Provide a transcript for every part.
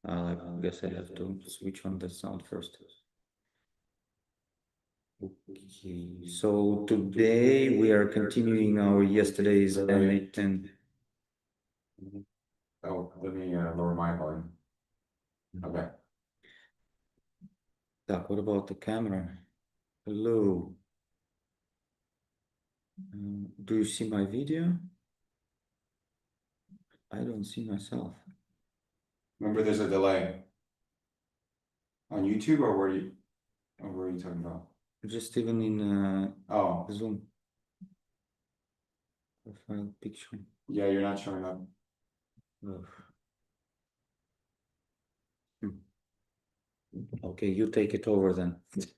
I guess I have to switch on the sound first. Okay, so today we are continuing our yesterday's n8n. Oh, let me lower my volume. Okay. Так, what about the camera? Hello. Do you see my video? I don't see myself. Remember, there's a delay on YouTube, or were you talking about? Just even in Oh, Zoom. Profile picture. yeah, you're not showing up. Ugh. Okay, you take it over then. It's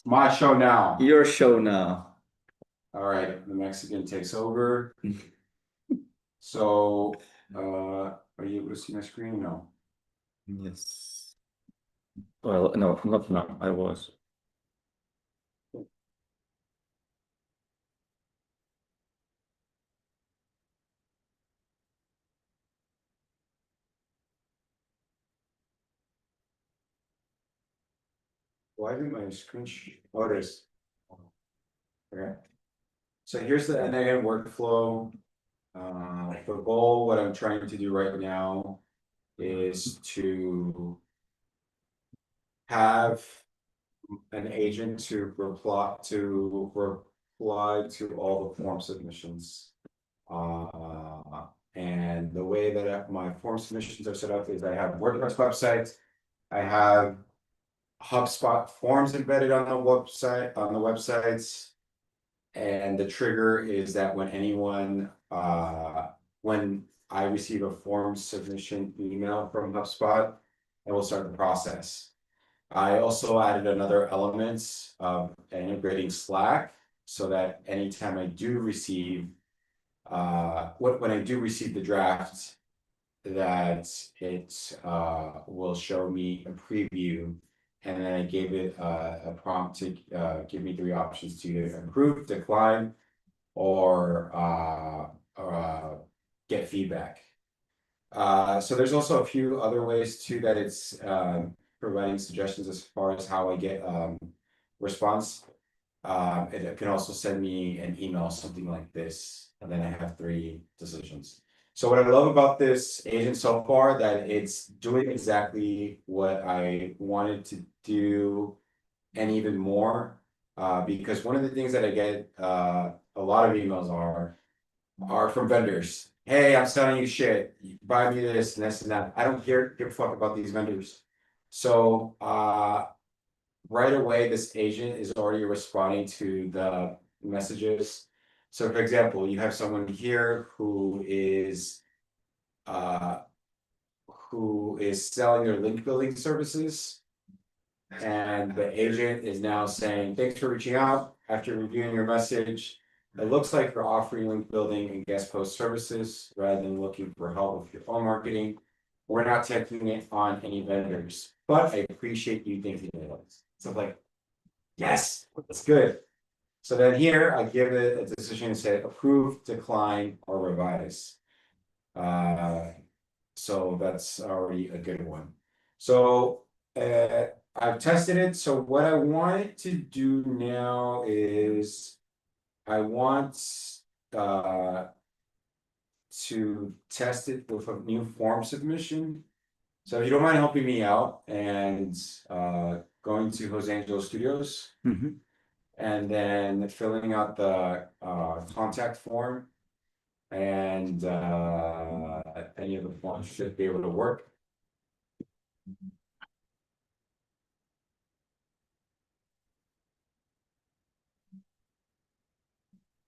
my show now. Your show now. All right, the Mexican takes over. So, are you able to see my screen? No. Yes. Well, no, not now. I was. Why didn't my screen? Oh, it is. Okay. So here's the n8n workflow. The goal, what I'm trying to do right now is to have an agent to reply to all the form submissions. And the way that my form submissions are set up is I have WordPress websites, I have HubSpot forms embedded on the websites. And the trigger is that when I receive a form submission email from HubSpot, I will start the process. I also added another element of integrating Slack so that anytime I do receive, when I do receive the draft, that it will show me a preview, and then I gave it a prompt to give me 3 options to either approve, decline, or get feedback. So there's also a few other ways too that it's providing suggestions as far as how I get response. It can also send me an email, something like this, and then I have 3 decisions. So what I love about this agent so far, that it's doing exactly what I wanted to do and even more. Because one of the things that I get a lot of emails are from vendors. Hey, I'm selling you shit. You buy me this and this and that. I don't give a fuck about these vendors. So right away, this agent is already responding to the messages. So for example, you have someone here who is selling their link building services. And the agent is now saying, thanks for reaching out. After reviewing your message, it looks like you're offering link building and guest post services rather than looking for help with your own marketing. We're not taking it on any vendors, but I appreciate you thinking of it. So like, yes, that's good. So then here I give it a decision and say approve, decline, or revise. So that's already a good one. So I've tested it. So what I want to do now is I want to test it with a new form submission. So if you don't mind helping me out and going to Los Angeles Studios and then filling out the contact form, and any of the forms should be able to work.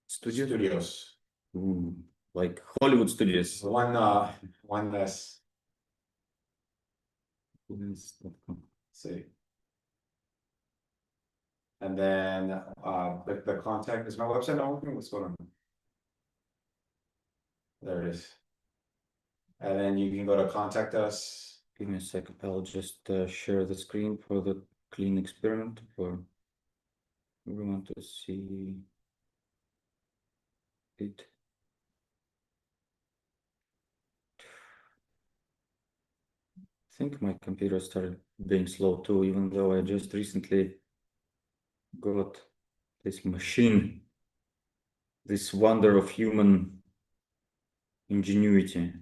Studios. Like Hollywood studios. One less. See. And then the contact, is my website not working? What's going on? There it is. And then you can go to contact us. Give me a second. I'll just share the screen for the clean experiment for everyone to see it. think my computer started being slow too, even though I just recently got this machine, this wonder of human ingenuity.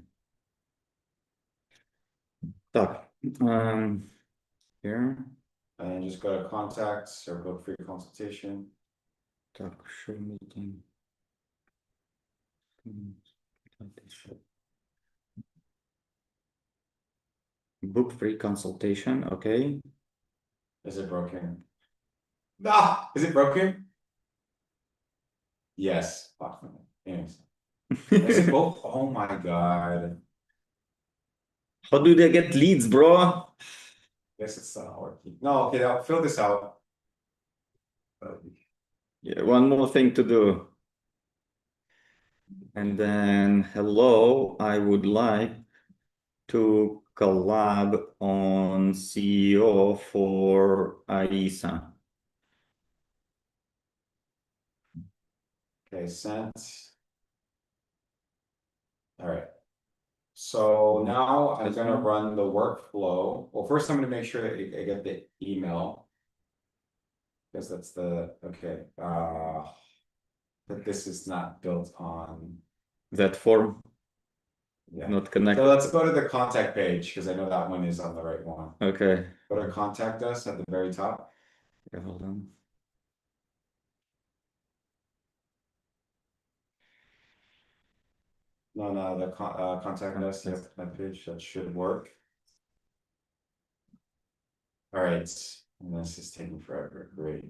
Так, here. And just go to contacts or book free consultation. Так, show meeting. Book free consultation, okay. Is it broken? Ah, is it broken? Yes. Anyways. Is it both? Oh my god. How do they get leads, bro? Guess it's not working. No, okay, I'll fill this out. Yeah, one more thing to do. And then, hello, I would like to collab on CEO for AISA. Okay, sent. All right. So now I'm gonna run the workflow. Well, first I'm gonna make sure that I get the email. Because that's the, okay, but this is not built on. That form, Yeah. not connected. So let's go to the contact page, because I know that one is on the right one. Okay. Go to contact us at the very top. Yeah, hold on. No, the contact us, yep, that page, that should work. All right, and this is taking forever, great.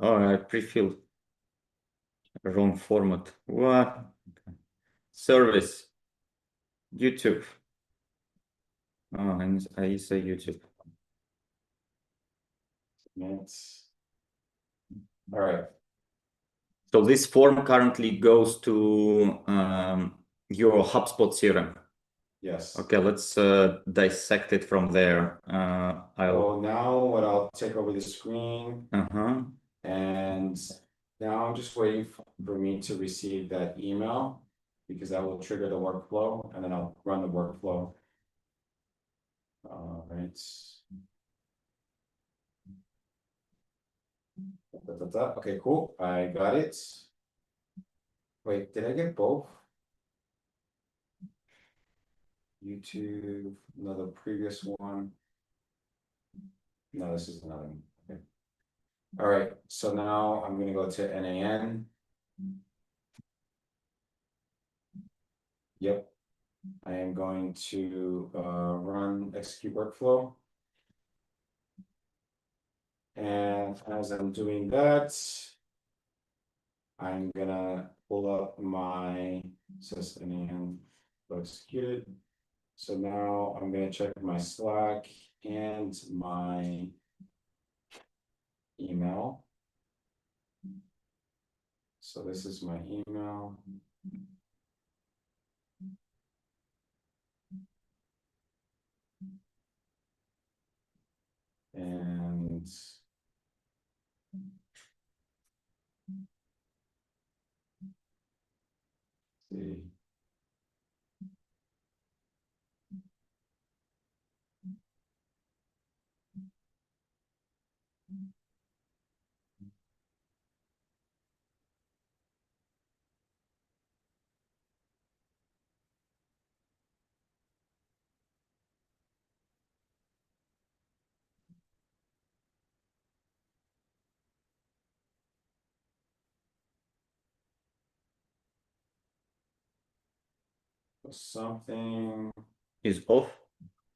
All right, pre-filled. Wrong format. What? Okay. Service. YouTube. Oh, and I say YouTube. Minutes. All right. So this form currently goes to your HubSpot CRM. Yes. Okay, let's dissect it from there. So now what I'll take over the screen. And now I'm just waiting for me to receive that email because that will trigger the workflow and then I'll run the workflow. All right. Okay, cool. I got it. Wait, did I get both? YouTube, another previous one. No, this is another one. Okay. All right, so now I'm gonna go to n8n. Yep. I am going to run execute workflow. And as I'm doing that, I'm gonna pull up my system and execute it. So now I'm gonna check my Slack and my email. So this is my email. And see. Something is off.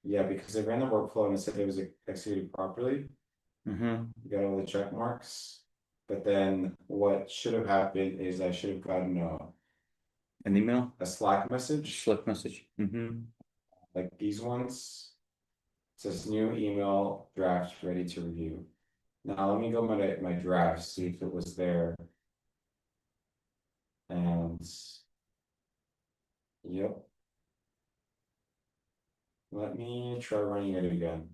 Yeah, because I ran the workflow and it said it was executed properly. You got all the check marks. But then what should have happened is I should have gotten An email? a Slack message. Slack message. Like these ones. It says new email draft ready to review. Now let me go to my draft, see if it was there. And yep. Let me try running it again.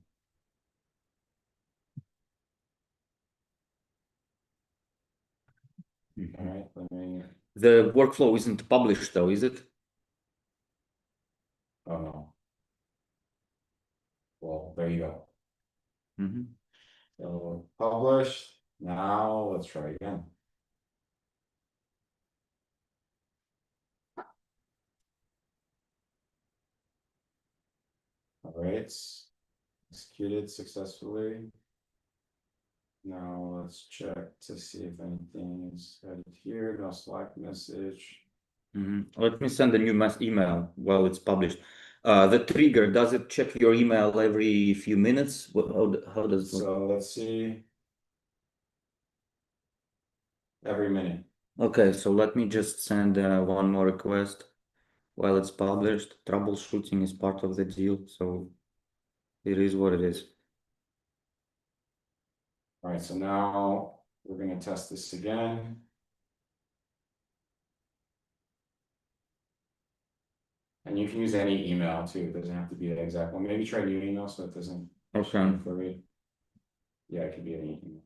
All right, let me. The workflow isn't published though, is it? Oh no. Well, there you go. Mhm. So published. Now let's try again. All right, executed successfully. Now let's check to see if anything is added here. No Slack message. Let me send a new mass email while it's published. The trigger, does it check your email every few minutes? How does it work? So let's see. Every minute. Okay, so let me just send one more request while it's published. Troubleshooting is part of the deal, so it is what it is. All right, so now we're going to test this again. And you can use any email too. It doesn't have to be the exact one. Maybe try new email so it doesn't. Okay. Yeah, it could be any email.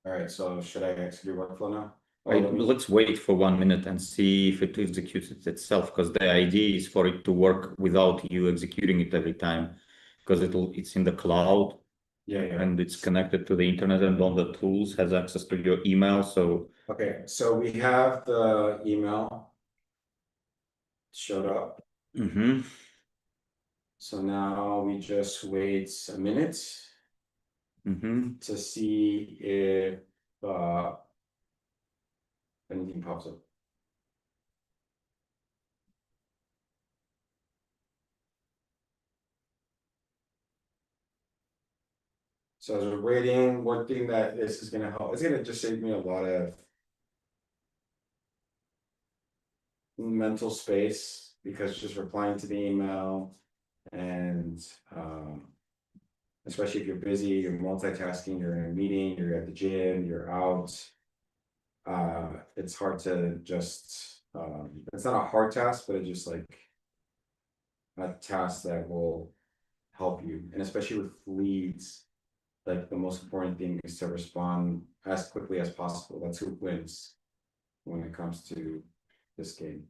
All right, so should I execute workflow now? Let's wait for 1 minute and see if it executes it itself, because the idea is for it to work without you executing it every time, because it's in the cloud. Yeah. And it's connected to the internet, and all the tools has access to your email. So okay, so we have the email showed up. So now we just wait a minute to see if anything pops up. So as we're waiting, one thing that this is gonna help, it's gonna just save me a lot of mental space, because just replying to the email and especially if you're busy, you're multitasking, you're in a meeting, you're at the gym, you're out. It's hard to just it's not a hard task, but it's just like a task that will help you. And especially with leads, like the most important thing is to respond as quickly as possible. That's who wins when it comes to this game.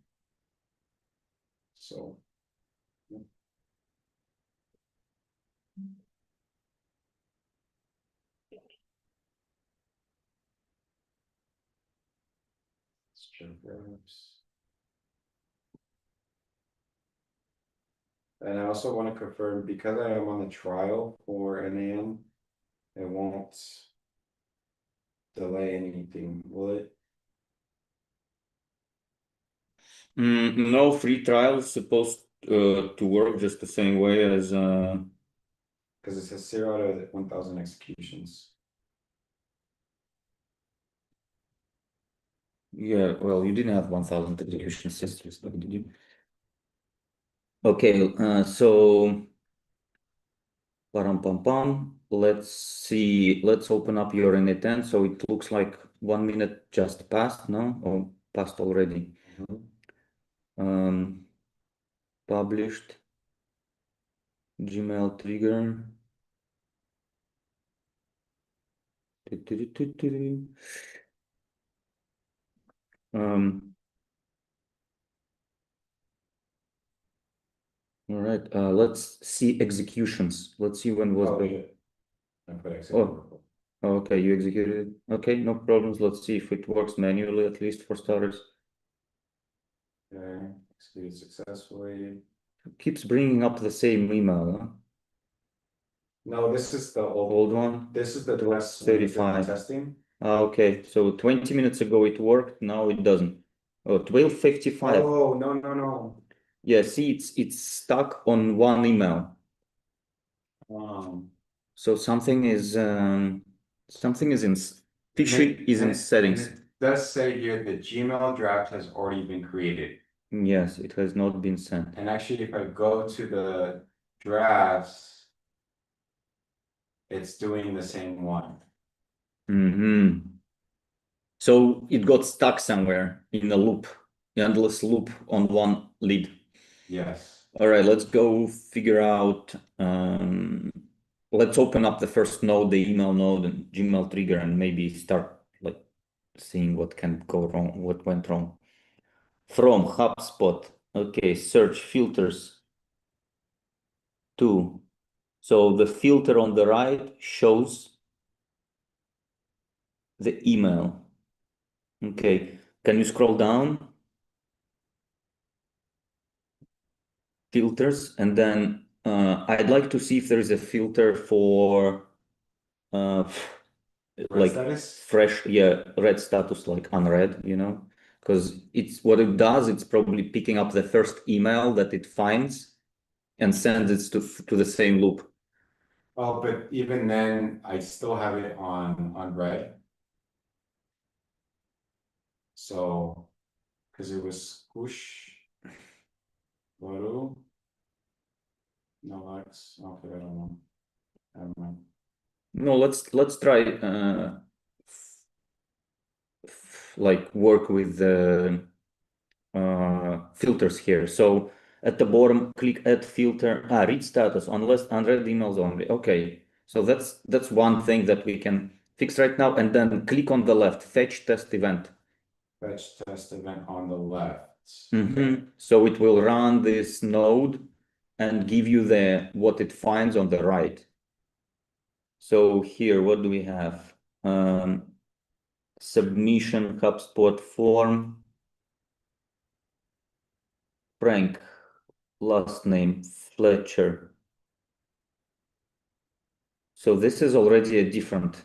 So yeah. Let's check reps. And I also want to confirm, because I am on the trial for n8n, it won't delay anything, will it? No, free trial is supposed to work just the same way as Because it says 0 out of 1,000 executions. yeah, well, you didn't have 1,000 execution systems, did you? Okay, so param pam pam. Let's see. Let's open up your n8n. So it looks like 1 minute just passed, no? Or passed already. Published. Gmail trigger. All right, let's see executions. Let's see when was the. I put execute. Okay, you executed it. Okay, no problems. Let's see if it works manually, at least for starters. Okay, executed successfully. It keeps bringing up the same email, huh? No, this is the Old one. This is the test 35. testing. Okay, so 20 minutes ago it worked. Now it doesn't. Oh, 12:55. Oh, no. Yeah, see, it's stuck on one email. So something is in phishing is in settings. And it does say here the Gmail draft has already been created. Yes, it has not been sent. And actually, if I go to the drafts, it's doing the same one. So it got stuck somewhere in a loop, endless loop on one lead. Yes. All right, let's go figure out let's open up the first node, the email node and Gmail trigger, and maybe start like seeing what can go wrong, what went wrong. From HubSpot, okay, search filters to. So the filter on the right shows the email. Okay, can you scroll down? Filters, and then I'd like to see if there is a filter for uh, Red like status? fresh, yeah, red status, like unread, because it's what it does. It's probably picking up the first email that it finds and sends it to the same loop. Oh, but even then, I still have it on red. So, because it was squish, Baru, no X. Okay, I don't know. Never mind. No, let's try like work with the filters here. So at the bottom, click add filter, read status, unless unread emails only. Okay, so that's one thing that we can fix right now. And then click on the left, fetch test event. Fetch test event on the left. So it will run this node and give you what it finds on the right. So here, what do we have? Submission HubSpot form. Frank, last name Fletcher. So this is already a different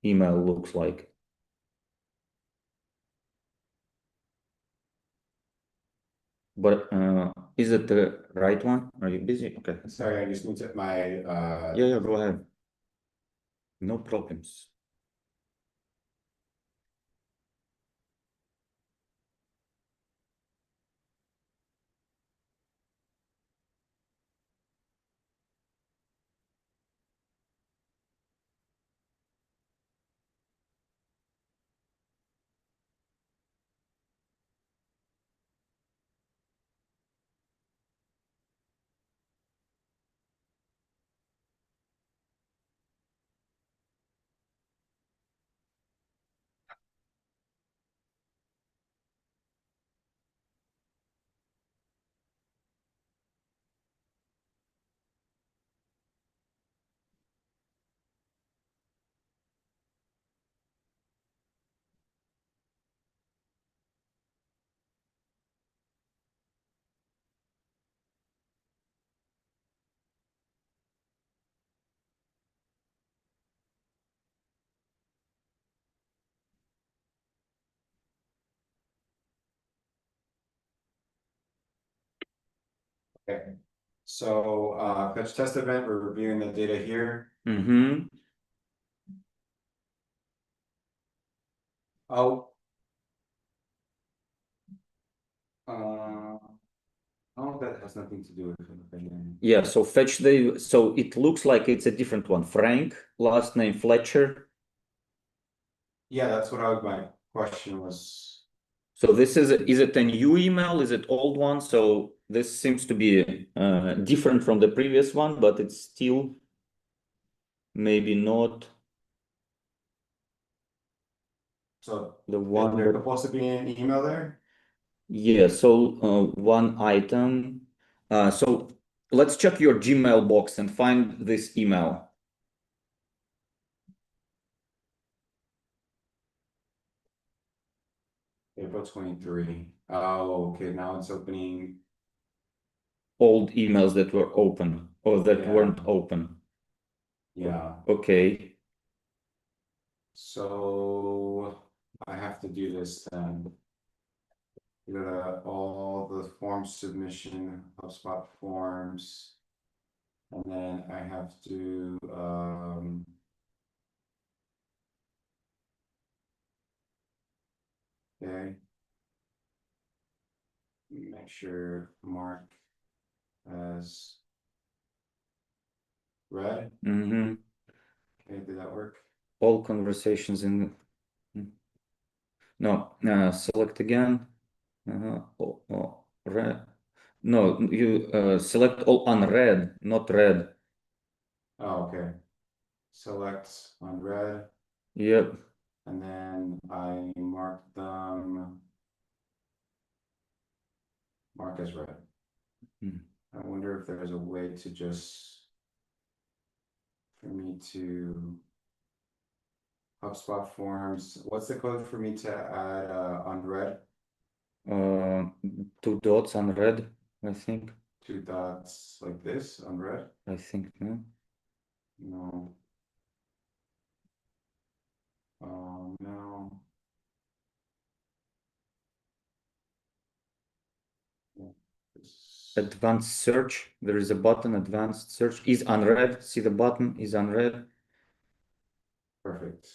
email, looks like. But is it the right one? Are you busy? Okay. Sorry, I just moved to my Yeah, go ahead. No problems. okay. So fetch test event, we're reviewing the data here. Oh. Oh, that has nothing to do with it. Yeah, so so it looks like it's a different one. Frank, last name Fletcher. Yeah, that's what my question was. So is it a new email? Is it old one? So this seems to be different from the previous one, but it's still maybe not So the one there's that, supposed to be an email there? yeah, so one item. So let's check your Gmail box and find this email. April 23. Oh, okay, now it's opening. Old emails that were open or that weren't open. Yeah. Okay. So I have to do this then. Go to all the form submission, HubSpot forms. And then I have to okay. Make sure mark as red. Okay, did that work? All conversations in. No, select again. Red. No, you select all unread, not read. Oh, okay. Select unread, Yep. and then I mark them, mark as read. Hmm. I wonder if there's a way to just, for me to HubSpot forms, what's the code for me to add unread? Uh, two dots unread, I think. Two dots like this, unread? I think, no? No. No. Yeah, Advanced search. There is a button, advanced search is unread. See the button is unread. perfect.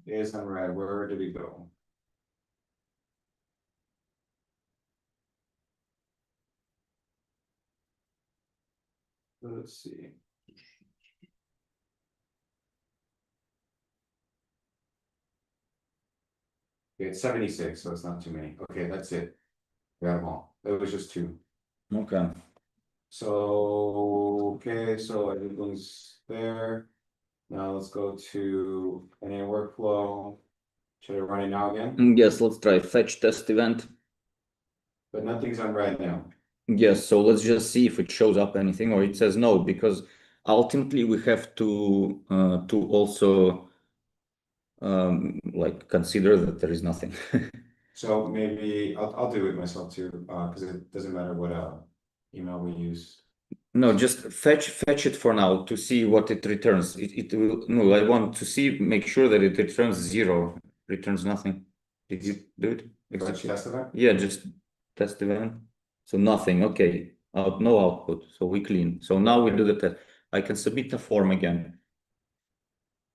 Is unread. Where did we go? Let's see. Okay, it's 76, so it's not too many. Okay, that's it. Got them all. It was just two. Okay. So, okay, so everything's there. Now let's go to any workflow. Should I run it now again? Yes, let's try fetch test event. But nothing's on right now. Yes, so let's just see if it shows up anything or it says no, because ultimately we have to also like consider that there is nothing. So maybe I'll do it myself too, because it doesn't matter what email we use. No, just fetch it for now to see what it returns. It will no, I want to see make sure that it returns zero, returns nothing. Did you do it? Fetch Execute? test event? Yeah, just test event. So nothing. Okay. No output. So we clean. So now we do the test. I can submit the form again.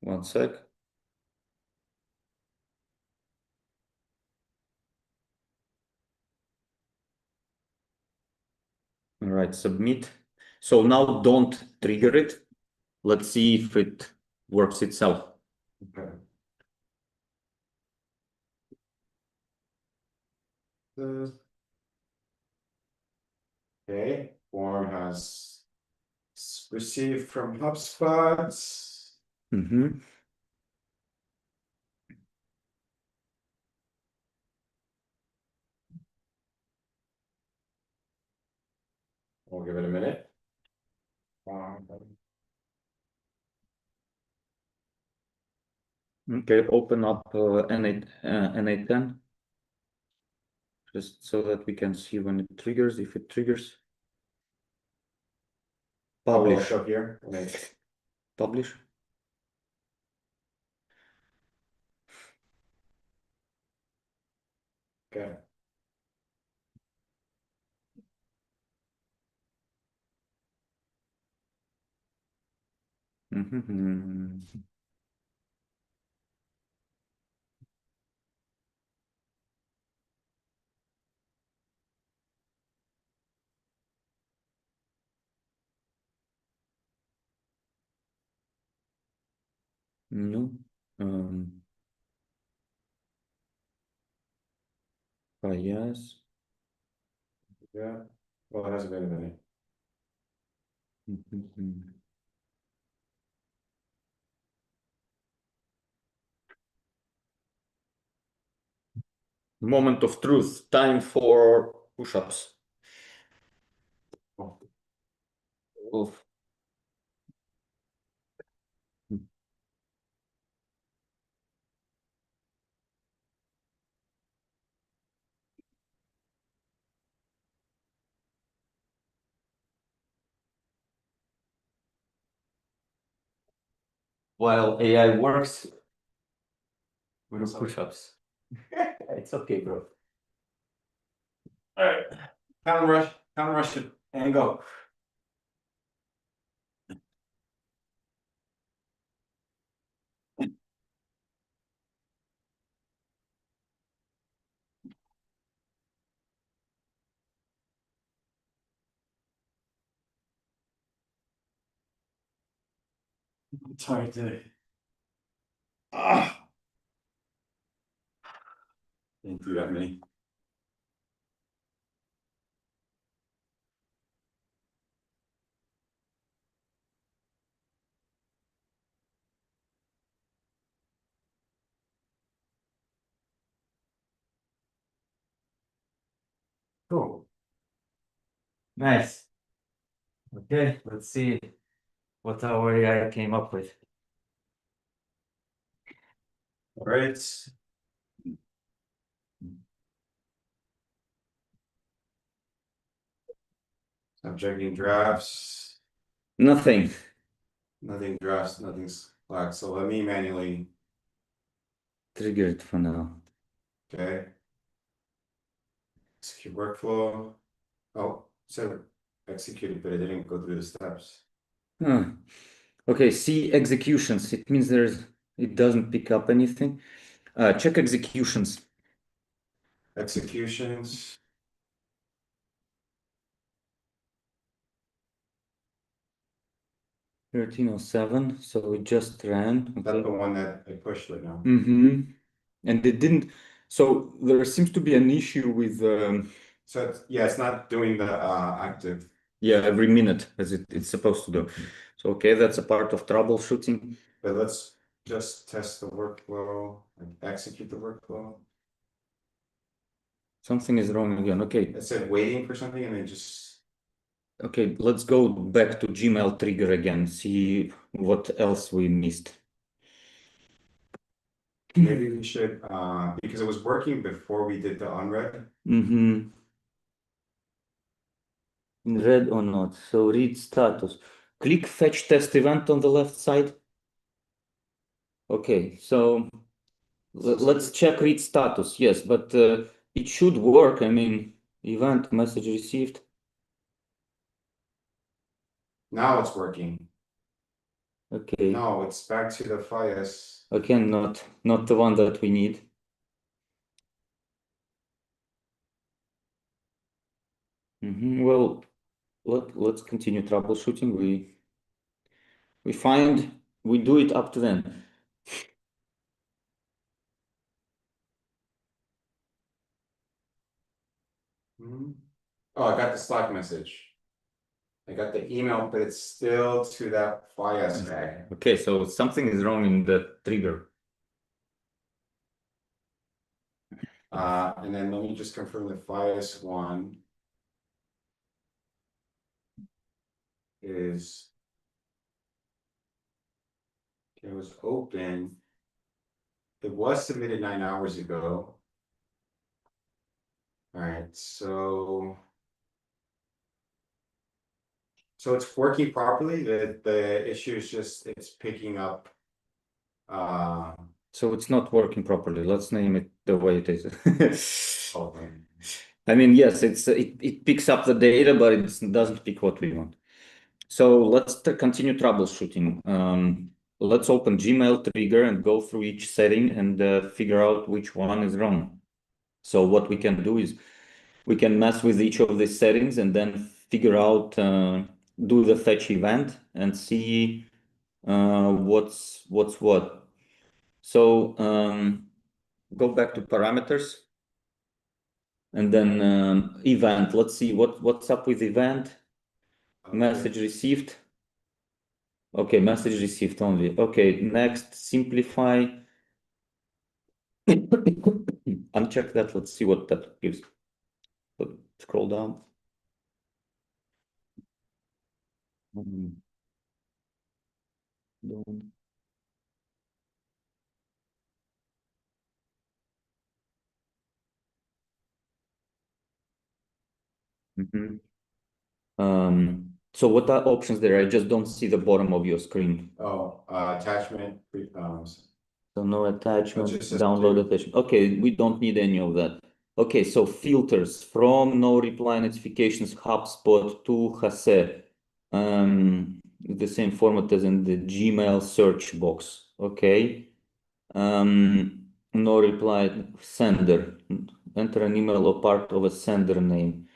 One sec. All right, submit. So now don't trigger it. Let's see if it works itself. Okay. Okay, form has received from HubSpot. Mm-hmm. We'll give it a minute. Okay, open up n8n just so that we can see when it triggers, if it triggers. Oh, will it Publish. show here? Publish. Okay. Mm-hmm. No. Um, yes. Yeah. Well, it hasn't been a minute. Mhm. Moment of truth. Time for push-ups. Oh, Oof. While AI works, we do push-ups. It's okay, bro. all right. Counter rush it, and go. It's hard to. Ah. Didn't do that many. Cool. Nice. Okay, let's see what our AI came up with. All right. I'm checking drafts. Nothing. Nothing drafts, nothing's flagged. So let me manually, Trigger it for now. okay. Execute workflow. Oh, so executed, but it didn't go through the steps. Huh. Okay, see executions. It means it doesn't pick up anything. Check executions. Executions. 1307, so it just ran. That's the one that I pushed right now. Mm-hmm. And it didn't. So there seems to be an issue with So yeah, it's not doing the active. yeah, every minute as it's supposed to do. So okay, that's a part of troubleshooting. But let's just test the workflow, like execute the workflow. Something is wrong again. Okay. It said waiting for something and then just. Okay, let's go back to Gmail trigger again, see what else we missed. Maybe we should, because it was working before we did the unread. Mm-hmm. In red or not. So read status. Click fetch test event on the left side. Okay, so let's check read status. Yes, but it should work. I mean, event message received. Now it's working. Okay. No, it's back to the FIS. Again, not the one that we need. Well, let's continue troubleshooting. We do it up to then. Oh, I got the Slack message. I got the email, but it's still to that FIS tag. Okay, so something is wrong in the trigger. And then let me just confirm the FIS one is. It was open. It was submitted 9 hours ago. All right, so it's working properly. The issue is just it's picking up. So it's not working properly. Let's name it the way it is. Okay. I mean, yes, it picks up the data, but it doesn't pick what we want. So let's continue troubleshooting. Let's open Gmail trigger and go through each setting and figure out which one is wrong. So what we can do is we can mess with each of these settings and then figure out, do the fetch event and see what's what. So go back to parameters and then event. Let's see what's up with event. Okay. Message received. Okay, message received only. Okay, next, simplify. Uncheck that. Let's see what that gives. Scroll down. Down. Mhm. So what are options there? I just don't see the bottom of your screen. Oh, attachment. So no attachment, just says download two. attachment. Okay, we don't need any of that. Okay, so filters from no reply notifications HubSpot to Hase. The same format as in the Gmail search box. Okay. No reply sender. Enter an email or part of a sender name.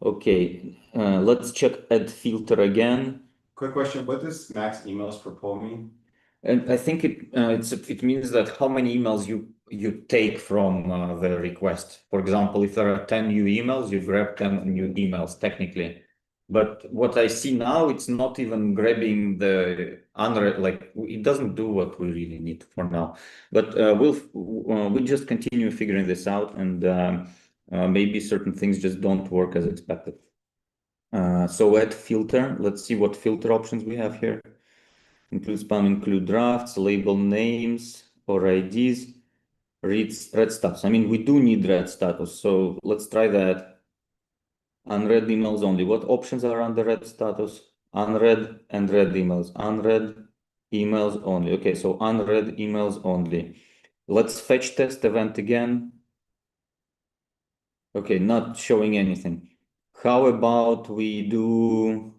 Okay, let's check add filter again. Quick question: what does max emails per poll mean? And I think it means that how many emails you you take from the request. For example, if there are 10 new emails, you grab 10 new emails technically. But what I see now, it's not even grabbing the unread, like it doesn't do what we really need for now. But we'll just continue figuring this out, and maybe certain things just don't work as expected. So add filter. Let's see what filter options we have here. Include spam, include drafts, label names or IDs, read status. I mean, we do need read status, so let's try that. Unread emails only. What options are under read status? Unread and read emails. Unread emails only. Okay, so unread emails only. Let's fetch test event again. Okay, not showing anything. How about we do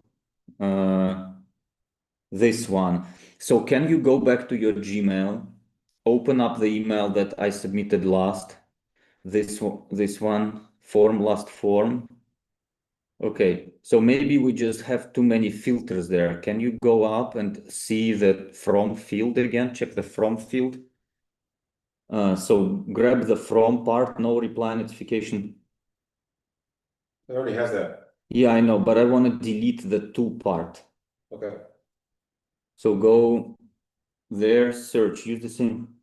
this one? So can you go back to your Gmail, open up the email that I submitted last, this one, last form. Okay, so maybe we just have too many filters there. Can you go up and see the from field again? Check the from field. So grab the from part, no reply notification. It already has that. Yeah, I know, but I want to delete the to part. Okay. So go there, search, use the same.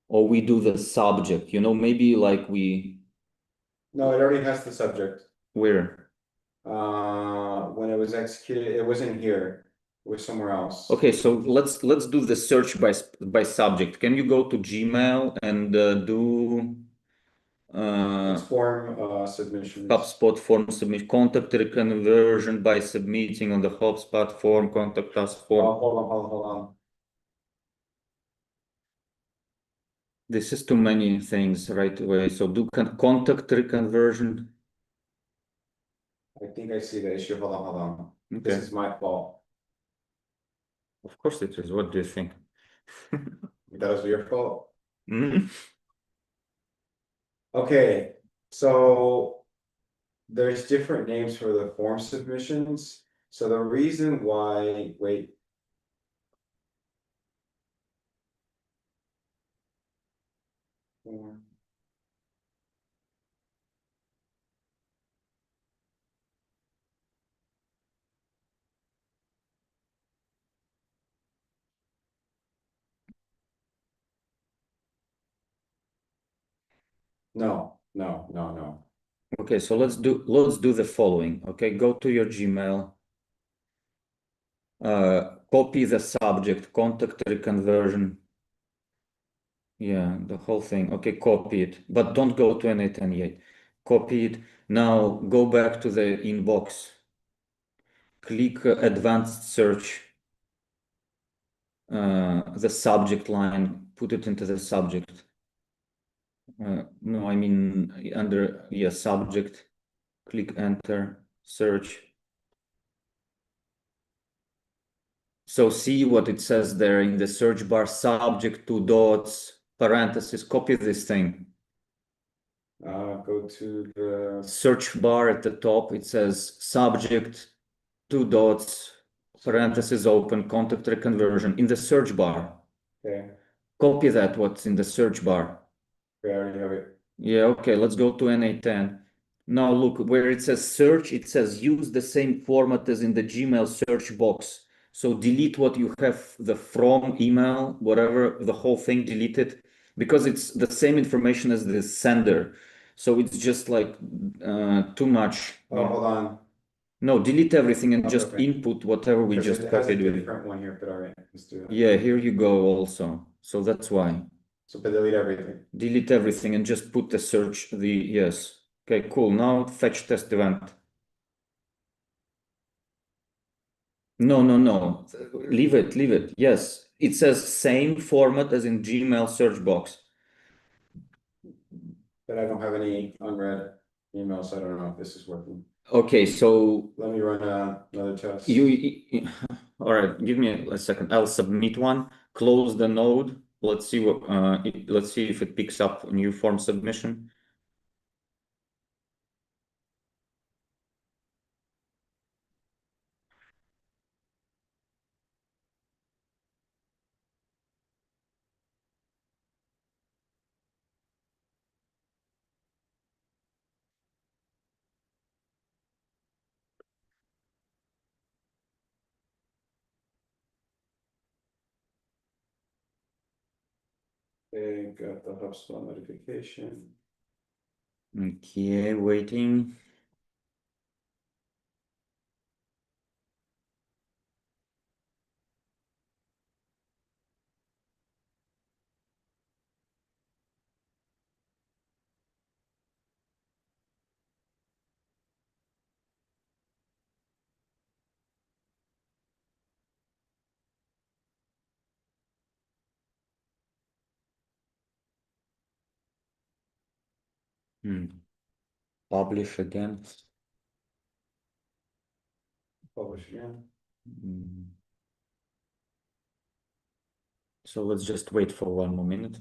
Or we do the subject, maybe like No, it already has the subject. where? When it was executed, it wasn't here. It was somewhere else. Okay, so let's do the search by subject. Can you go to Gmail and do It's form submissions. HubSpot form submit, contact conversion by submitting on the HubSpot form, contact us form. Oh, hold on. This is too many things right away. So do contact reconversion. I think I see the issue. Hold on. This Okay, is my fault. of course it is. What do you think? You thought it was your fault? Mhm. Okay, so there's different names for the form submissions. So the reason why, wait. Form. No. Okay, so let's do the following. Okay, go to your Gmail, copy the subject, contact reconversion. Yeah, the whole thing. Okay, copy it, but don't go to n8n yet. Copy it. Now go back to the inbox. Click advanced search. The subject line, put it into the subject. No, I mean under, yeah, subject. Click enter, search. So see what it says there in the search bar, subject, two dots, parentheses, copy this thing. Go to the Search bar at the top, it says subject, two dots, parentheses open, contact reconversion in the search bar. Okay, Copy that, what's in the search bar. I already have it. Yeah, okay, let's go to n8n. Now look, where it says search, it says use the same format as in the Gmail search box. So delete what you have, the from email, whatever, the whole thing, delete it, because it's the same information as the sender. So it's just like too much. Oh, hold on, No, delete everything and just Okay. input whatever we because just it has a copied with. different one here, but all right, let's do it. Yeah, here you go also. So that's why. So delete everything. Delete everything and just put the search, yes. Okay, cool. Now fetch test event. No. Leave it. Yes. It says same format as in Gmail search box. But I don't have any unread emails, so I don't know if this is working. Okay, so Let me run another test. all right, give me a second. I'll submit one, close the node. Let's see let's see if it picks up a new form submission. Okay, got the HubSpot notification. Okay, waiting. Publish again. Publish again. Mm. So let's just wait for 1 more minute.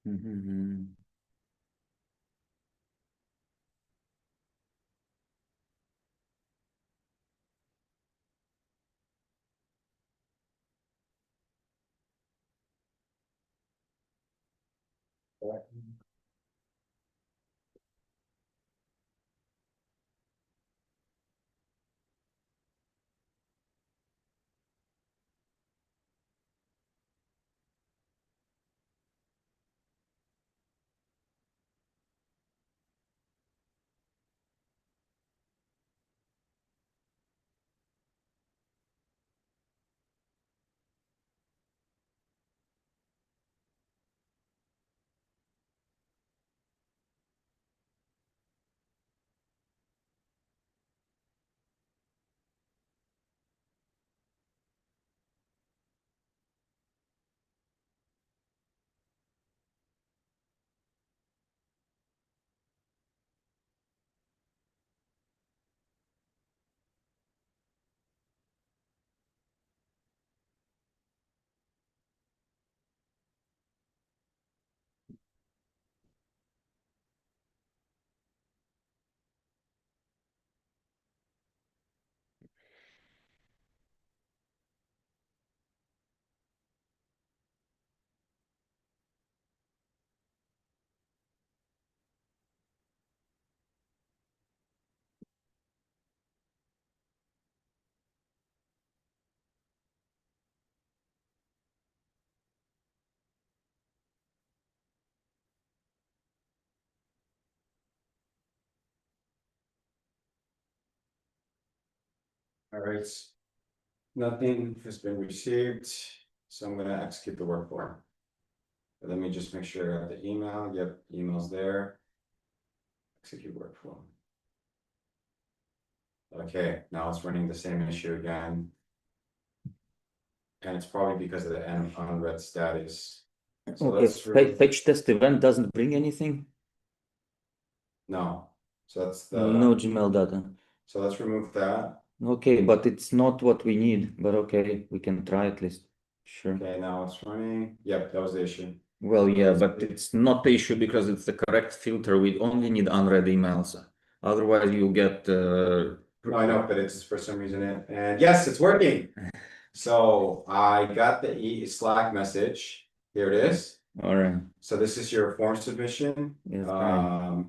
Mhm. All right. Nothing has been received, so I'm gonna execute the workflow. Let me just make sure I have the email. Yep, email's there. Execute workflow. Okay, now it's running the same issue again. And it's probably because of the unread status. So Okay, let's remove, fetch test event doesn't bring anything. no, so that's No the, Gmail data. so let's remove that. Okay, but it's not what we need. But okay, we can try at least. Sure. Okay, now it's running. Yep, that was the issue. Well, yeah, but it's not the issue because it's the correct filter. We only need unread emails. Otherwise, you get. No, I know, but it's for some reason it, and yes, it's working. So I got the Slack message. Here it is. All right. So this is your form submission. Yes, great.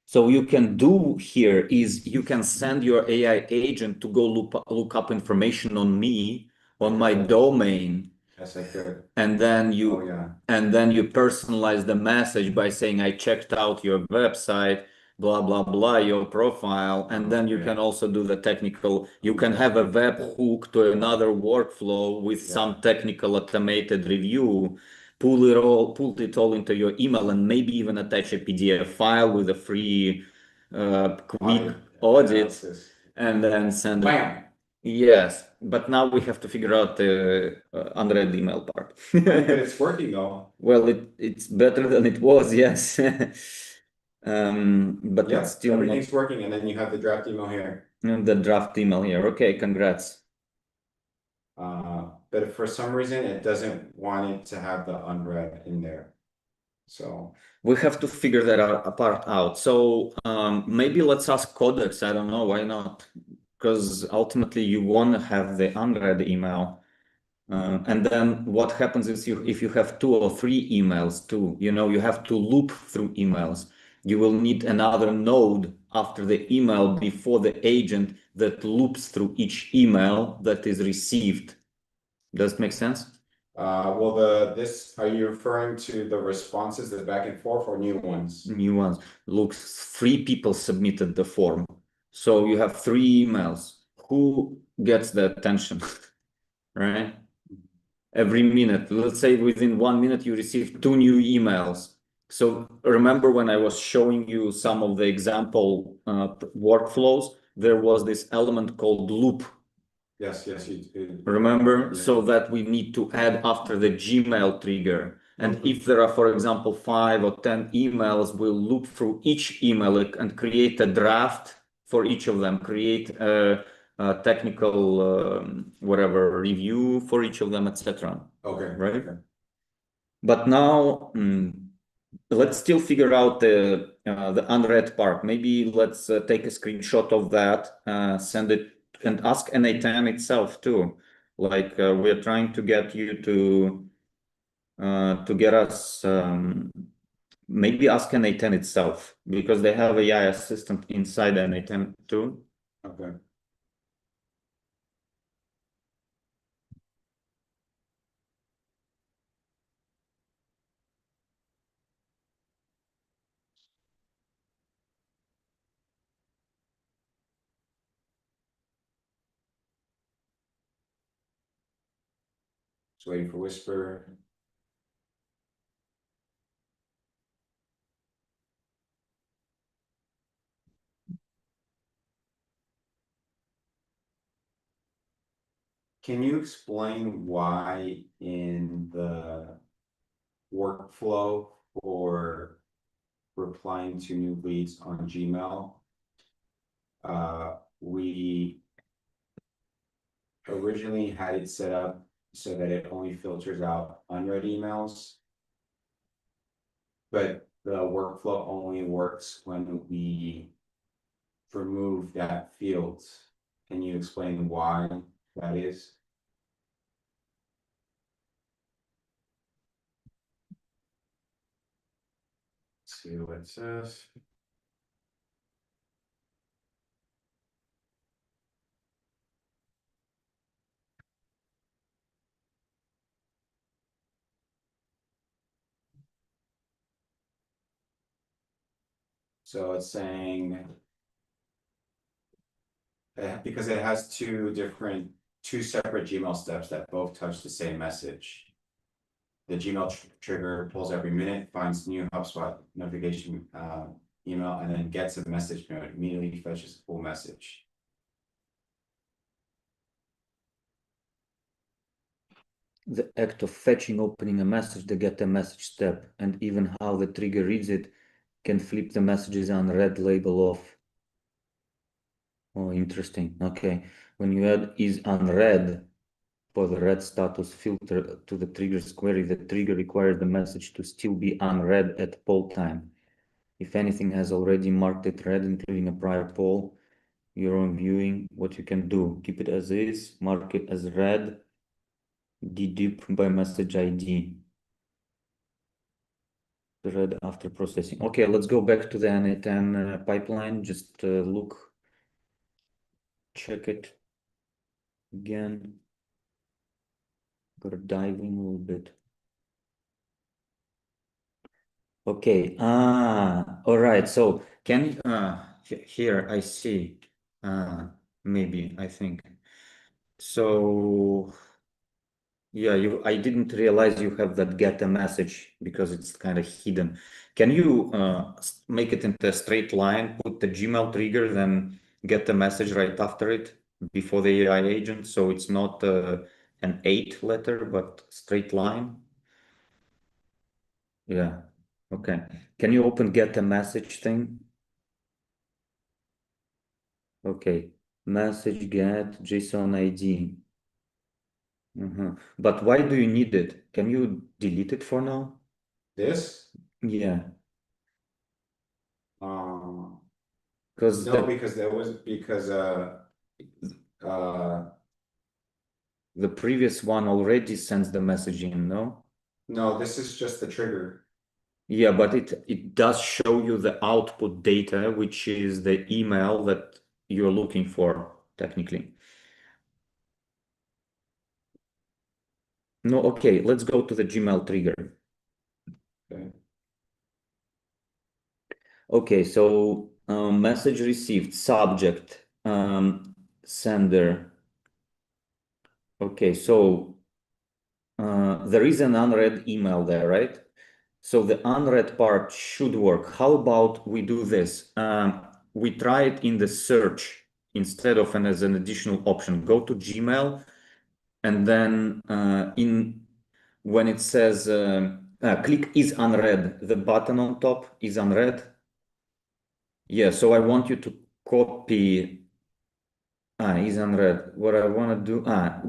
So you can do here is you can send your AI agent to go look up information on me on my domain, Yes, I could. and then Oh, you yeah. and then you personalize the message by saying I checked out your website, blah blah blah, your profile, and then you Okay. can also do the technical. You can have a web hook to another workflow with some technical automated review. Pull it all into your email, and maybe even attach a PDF file with a free quick audit, analysis. and then send it. Bam! Yes, but now we have to figure out the unread email part. But it's working though. Well, it's better than it was, yes. But Yeah, it's still everything's working, and then you have the draft email here. not the draft email here. Okay, congrats. But but for some reason it doesn't want it to have the unread in there. So we have to figure that apart out. So maybe let's ask Codex. I don't know, why not? Because ultimately you want to have the unread email. And then what happens is if you have 2 or 3 emails too, you have to loop through emails. You will need another node after the email before the agent that loops through each email that is received. Does it make sense? well, are you referring to the responses, the back and forth, or new ones? New ones. Look, 3 people submitted the form. So you have 3 emails. Who gets the attention, right? Every minute, let's say within 1 minute, you receive 2 new emails. So remember when I was showing you some of the example workflows, there was this element called loop. Yes, Remember? Yeah. So that we need to add after the Gmail trigger. And if there are, for example, 5 or 10 emails, we'll loop through each email and create a draft for each of them, create a technical whatever review for each of them, etc. Okay. Right? Okay. But now let's still figure out the unread part. Maybe let's take a screenshot of that, send it, and ask n8n itself too. Like we're trying to get you to get us maybe ask n8n itself, because they have AI assistant inside n8n too. Okay. Just waiting for Whisper. Can you explain why in the workflow for replying to new leads on Gmail, we originally had it set up so that it only filters out unread emails, but the workflow only works when we remove that field. Can you explain why that is? Let's see what it says. So it's saying because it has two separate Gmail steps that both touch the same message. The Gmail trigger pulls every minute, finds new HubSpot notification email, and then gets a message note, immediately fetches the full message. The act of fetching, opening a message, the get a message step, and even how the trigger reads it can flip the messages unread label off. Oh, interesting. Okay. When you add is unread for the read status filter to the trigger's query, the trigger requires the message to still be unread at poll time. If anything has already marked it read, including a prior poll, your own viewing, what you can do, keep it as is, mark it as read, dedupe by message ID. Read after processing. Okay, let's go back to the n8n pipeline. Just look, check it again. Gotta dive in a little bit. Okay. All right. So can here I see. Maybe I think. So yeah, I didn't realize you have that get a message because it's kind of hidden. Can you make it into a straight line, put the Gmail trigger, then get the message right after it before the AI agent, so it's not an 8 letter but straight line? Yeah. Okay. Can you open get a message thing? Okay. Message get JSON ID. But why do you need it? Can you delete it for now? This, Yeah, um, because no, because that was because uh the previous one already sends the message in, no? no, this is just the trigger. Yeah, but it does show you the output data, which is the email that you're looking for, technically. No, okay, let's go to the Gmail trigger. Okay. Okay, so message received, subject, sender. Okay, so there is an unread email there, right? So the unread part should work. How about we do this? We try it in the search instead of as an additional option. Go to Gmail and then when it says click is unread, the button on top is unread. Yeah, so I want you to copy is unread. What I want to do,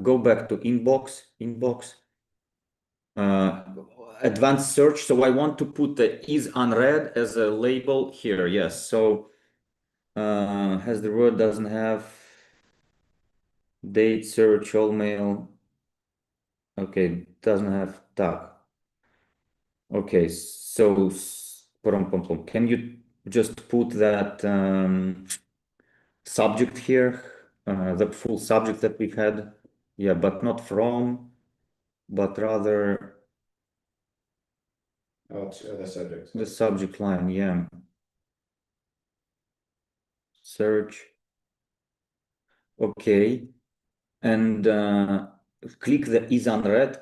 go back to inbox, uh, advanced search. So I want to put the is unread as a label here. Yes. So has the word doesn't have date, search, all mail. Okay, doesn't have tag. Okay, so can you just put that subject here, the full subject that we've had? Yeah, but not from, but rather Oh, it's, the subject. the subject line. Yeah, search. Okay, and click the is unread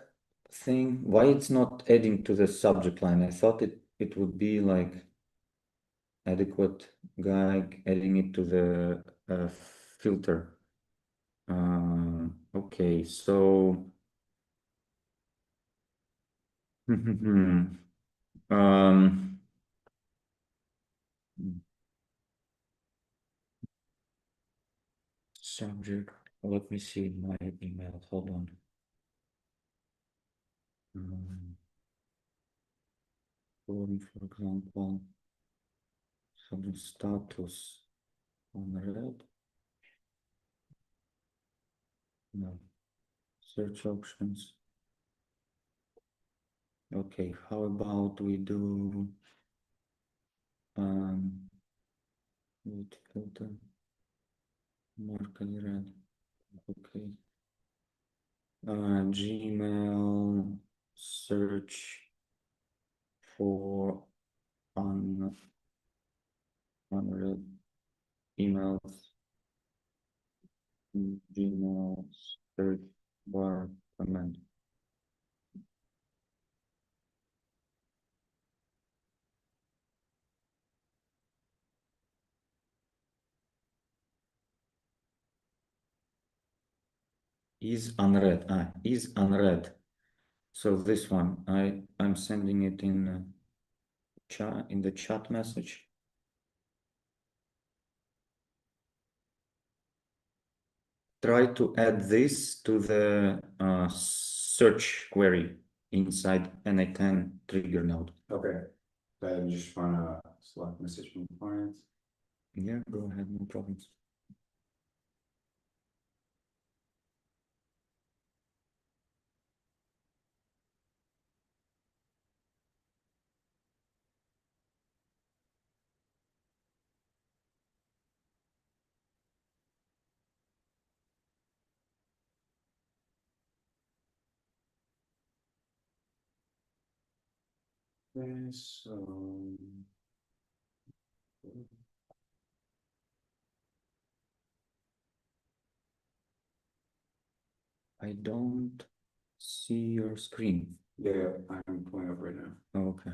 thing. Why it's not adding to the subject line? I thought it would be like adequate guy adding it to the filter. Okay, so um, subject. Let me see my email. Hold on. For example, subject status on red. No. Search options. Okay, how about we do root filter, mark as red. Okay. Gmail search for unread emails. Gmail search bar command. Is unread. Is unread. So this one, I'm sending it in chat in the chat message. Try to add this to the search query inside n8n trigger node. Okay. Then you just want to select message from clients. Yeah, go ahead, no problems. Okay, so I don't see your screen. yeah, I'm pulling up right now. Okay.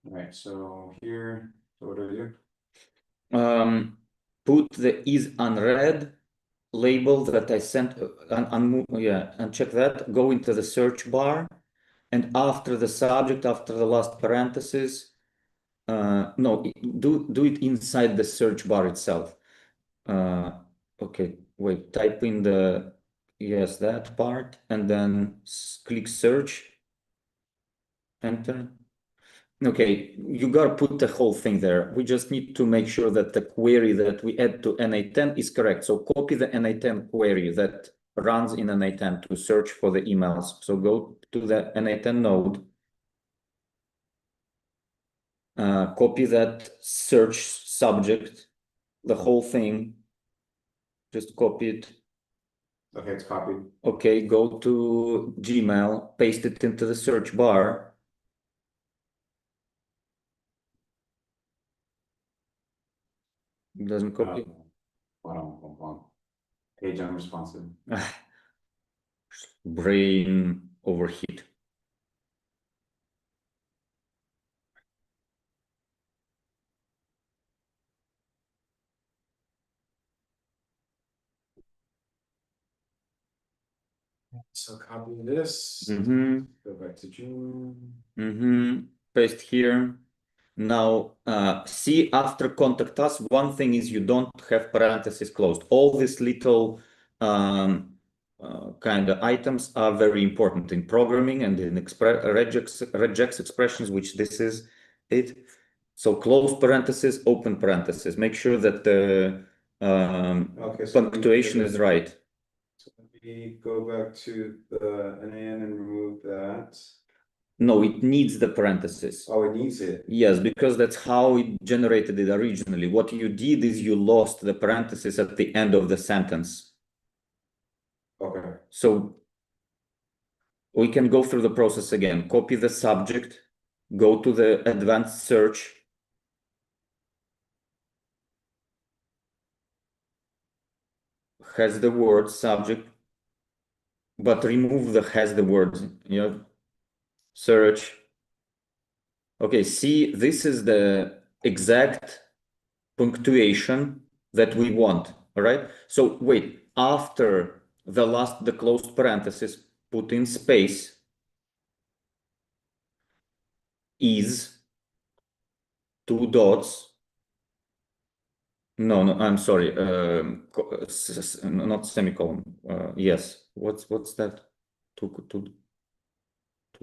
All right, so here, so what do I do? Put the is unread label that I sent, uncheck that, go into the search bar, and after the subject, after the last parenthesis, no, do it inside the search bar itself. Okay, wait, type in the, yes, that part, and then click search, enter. Okay, you gotta put the whole thing there. We just need to make sure that the query that we add to n8n is correct. So copy the n8n query that runs in n8n to search for the emails. So go to the n8n node, copy that search subject, the whole thing, just copy it. Okay, it's copied. Okay, go to Gmail, paste it into the search bar. It doesn't copy. Hold on. Page unresponsive. Brain overheat. So copy this, go back to June. Paste here. Now, see after contact us, one thing is you don't have parentheses closed. All these little kind of items are very important in programming and in regex expressions, which this is it. So close parentheses, open parentheses. Make sure that the punctuation is right. So let me go back to the n8n and remove that. No, it needs the parentheses. Oh, it needs it. Yes, because that's how it generated it originally. What you did is you lost the parentheses at the end of the sentence. Okay. So we can go through the process again. Copy the subject, go to the advanced search. Has the word subject, but remove the has the words, search. Okay, see, this is the exact punctuation that we want, all right? So wait, after the closed parenthesis, put in space, is, two dots. No, I'm sorry, not semicolon. Yes, what's that? Two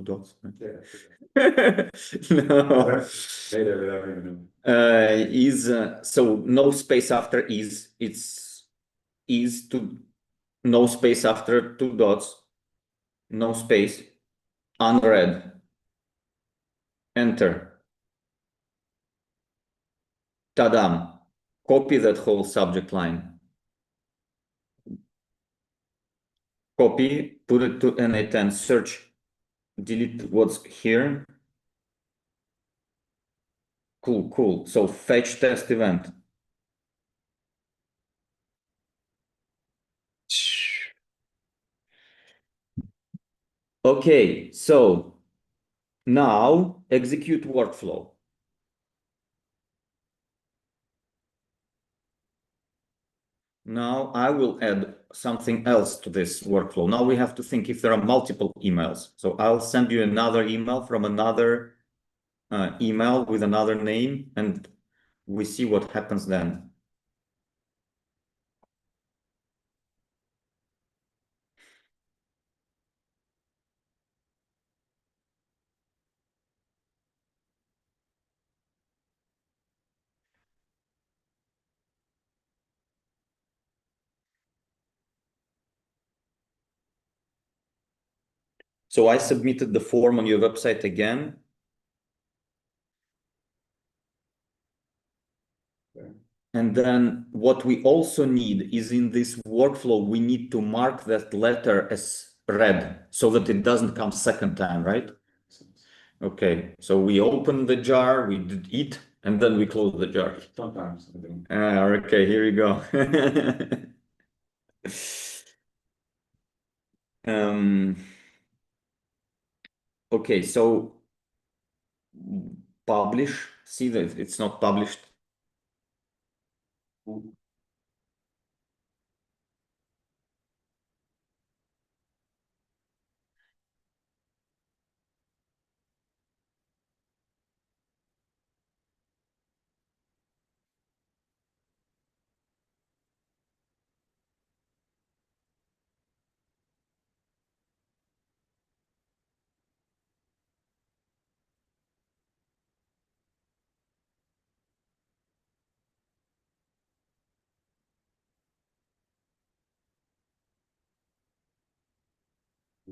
dots. Yeah. No. Later, Is so no space after it's is to no space after two dots, no space, unread, enter. Tadam, copy that whole subject line. Copy, put it to n8n, search, delete what's here. Cool. So fetch test event. Okay, so now execute workflow. Now I will add something else to this workflow. Now we have to think if there are multiple emails. So I'll send you another email from another email with another name, and we see what happens then. So I submitted the form on your website again. Okay. And then what we also need is in this workflow, we need to mark that letter as read so that it doesn't come second time, right? Okay, so we open the jar, we did eat, and then we close the jar. Sometimes I do. Okay, here we go. Okay, so publish, see that it's not published.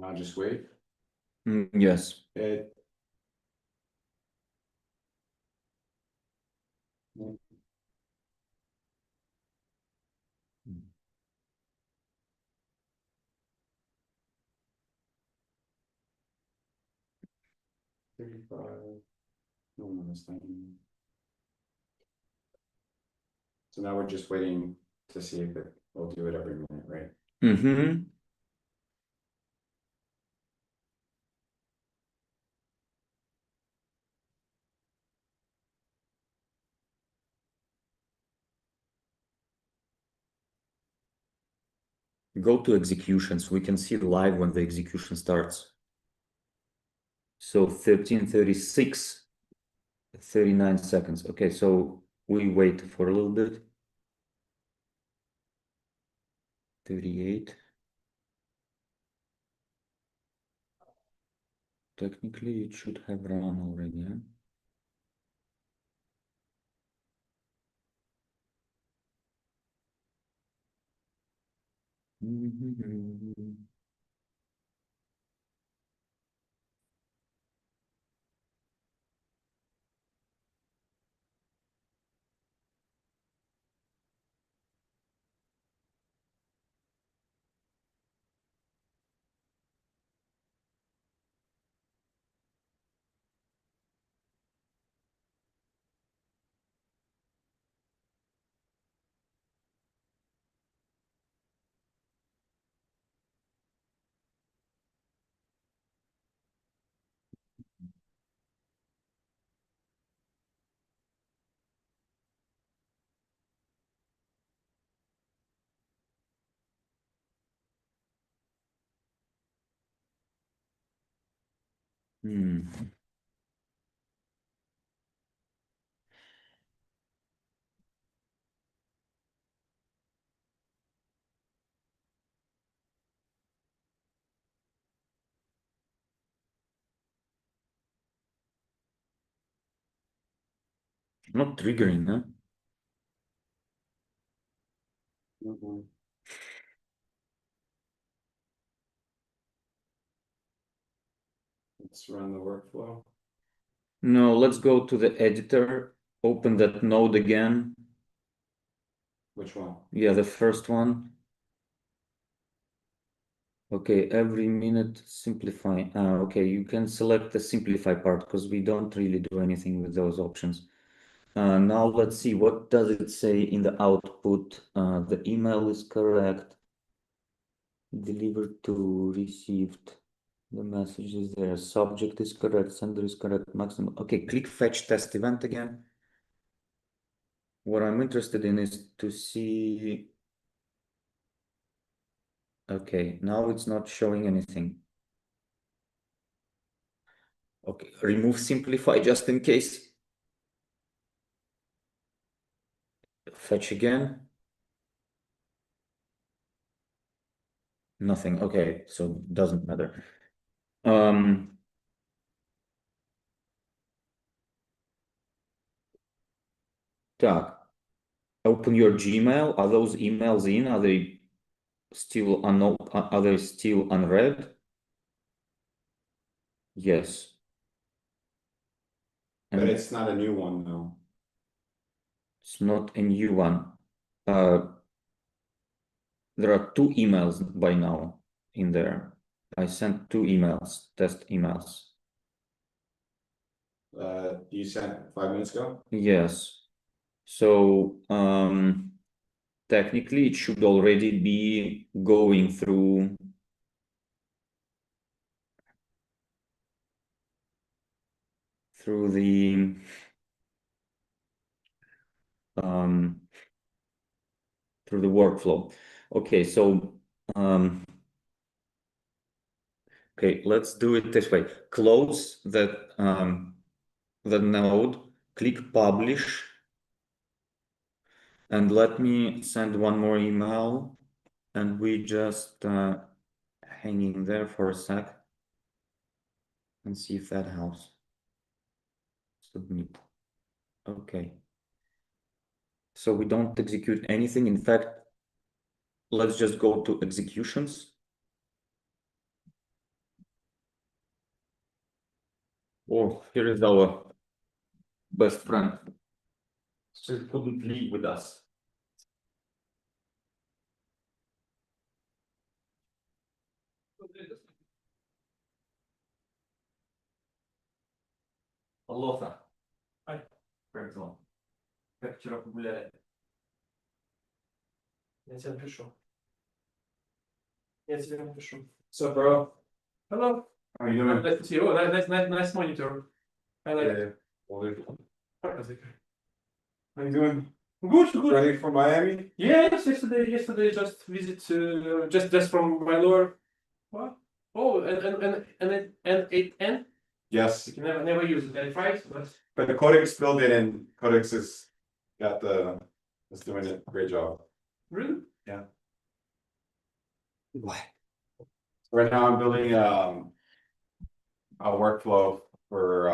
I'll just wait. Yes. It. 35. No, that's not even- So now we're just waiting to see if it will do it every minute, right? Mm-hmm. Go to executions. We can see live when the execution starts. So 13:36, 39 seconds. Okay, so we wait for a little bit. 38. Technically, it should have run already. Yeah? Hmm. Not triggering, huh? Let's run the workflow. No, let's go to the editor, open that node again. Which one? Yeah, the first one. Okay, every minute simplify. Okay, you can select the simplify part because we don't really do anything with those options. Now let's see, what does it say in the output? The email is correct. Delivered to received. The message is there. Subject is correct. Sender is correct. Maximum. Okay, click fetch test event again. What I'm interested in is to see. Okay, now it's not showing anything. Okay, remove simplify just in case. Fetch again. Nothing. Okay, so doesn't matter. Так, open your Gmail. Are those emails in? Are they still are they still unread? Yes. But And it's not a new one though. it's not a new one. Uh, there are two emails by now in there. I sent two emails, test emails. You sent 5 minutes ago? Yes. So technically it should already be going through the um, through the workflow. Okay, so okay, let's do it this way. Close that the node, click publish, and let me send one more email, and we just hanging there for a sec and see if that helps. Submit. Okay. So we don't execute anything. In fact, let's just go to executions. Oh, here is our best friend. She couldn't leave with us. Алоха. Ай, как дела? Как вчера погуляли? Я тебе напишу. Я тебе напишу. So, bro, Hello. how are you doing? Nice to see you. Oh, nice monitor. I like it. Well, How how you doing? Good. Ready for Miami? Yes, yesterday just visit just from my lord. What? Oh, and n8n. Yes, You can never use it. I tried, but the Codex built it in. Codex is doing it. Great job. really? Why? Right now I'm building a workflow for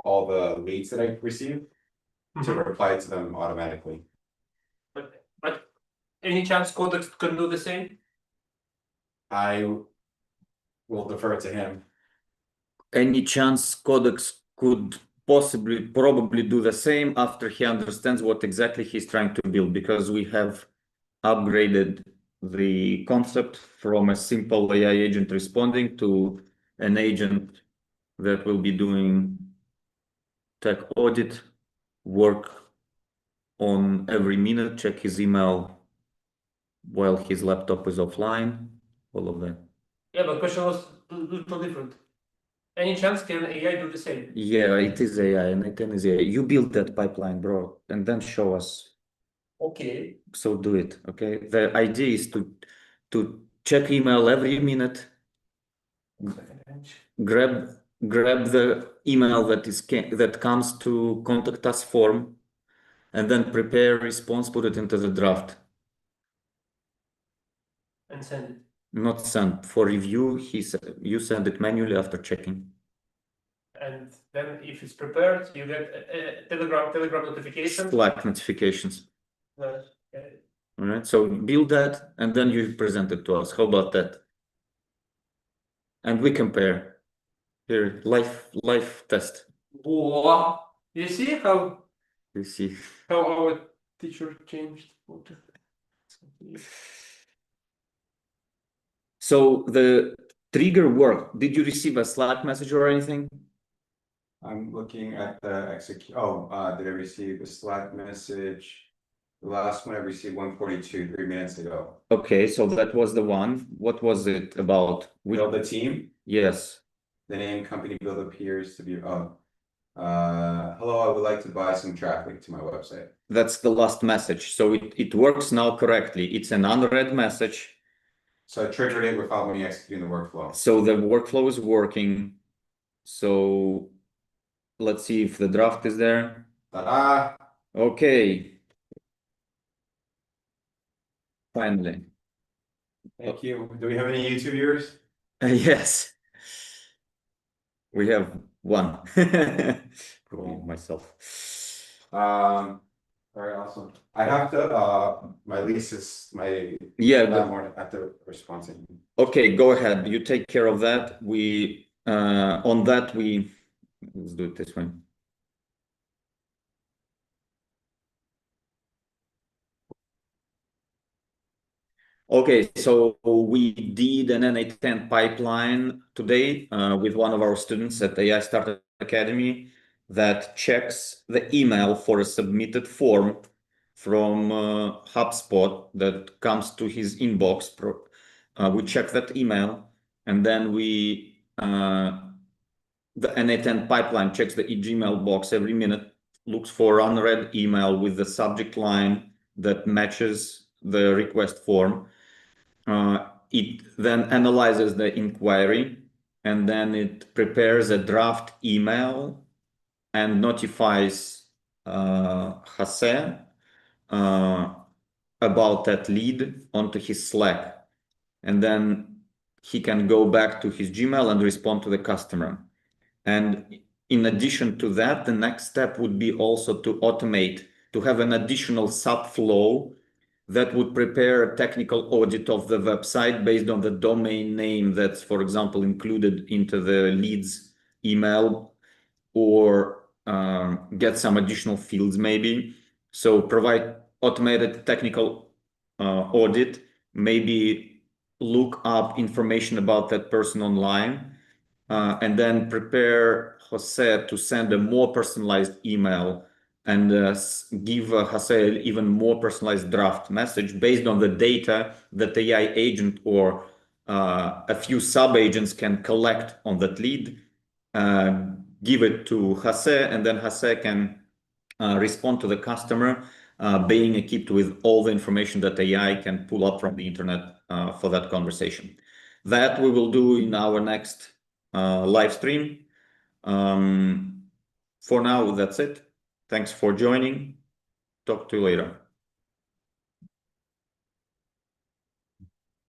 all the leads that I receive to reply to them automatically. But any chance Codex can do the same? I will defer to him. Any chance Codex could probably do the same after he understands what exactly he's trying to build, because we have upgraded the concept from a simple AI agent responding to an agent that will be doing tech audit, work on every minute, check his email while his laptop is offline, all of that. Yeah, but question was a little different. Any chance can AI do the same? Yeah, it is AI, and it is AI. You build that pipeline, bro, and then show us. Okay. So do it, okay? The idea is to check email every minute, grab the email that comes to contact us form, and then prepare response, put it into the draft. And send it. Not send for review. You send it manually after checking. And then if it's prepared, you get a Telegram notification. Slack notifications. Uh, All right. So build that, and then you present it to us. How about that? And we compare. Here, live test. Whoa. You see how You see. our teacher changed? So the trigger worked. Did you receive a Slack message or anything? I'm looking at the execute. Oh, did I receive a Slack message? The last one I received 1:42, 3 minutes ago. Okay, so that was the one. What was it about? Build a team. Yes. The name company build appears to be hello, I would like to buy some traffic to my website. That's the last message. So it works now correctly. It's an unread message. So I triggered it without me executing the workflow. So the workflow is working. So let's see if the draft is there. Ta-da! Okay. Finally. Thank you. Do we have any YouTube viewers? Yes. We have one. Cool. Myself. Very awesome. I have to, my lease is Yeah. landlord at the response. Okay, go ahead. You take care of that. On that, let's do it this way. Okay, so we did an n8n pipeline today with one of our students at AI Startup Academy that checks the email for a submitted form from HubSpot that comes to his inbox. We check that email, and then the n8n pipeline checks the Gmail box every minute, looks for unread email with the subject line that matches the request form. It then analyzes the inquiry, and then it prepares a draft email and notifies Hase about that lead onto his Slack. And then he can go back to his Gmail and respond to the customer. And in addition to that, the next step would be also to automate, to have an additional subflow that would prepare a technical audit of the website based on the domain name that's, for example, included into the leads email. or get some additional fields maybe. So provide automated technical audit, maybe look up information about that person online, and then prepare Jose to send a more personalized email and give Jose an even more personalized draft message based on the data that the AI agent or a few sub-agents can collect on that lead, give it to Jose, and then Jose can respond to the customer, being equipped with all the information that AI can pull up from the internet for that conversation. That we will do in our next live stream. For now, that's it. Thanks for joining. Talk to you later.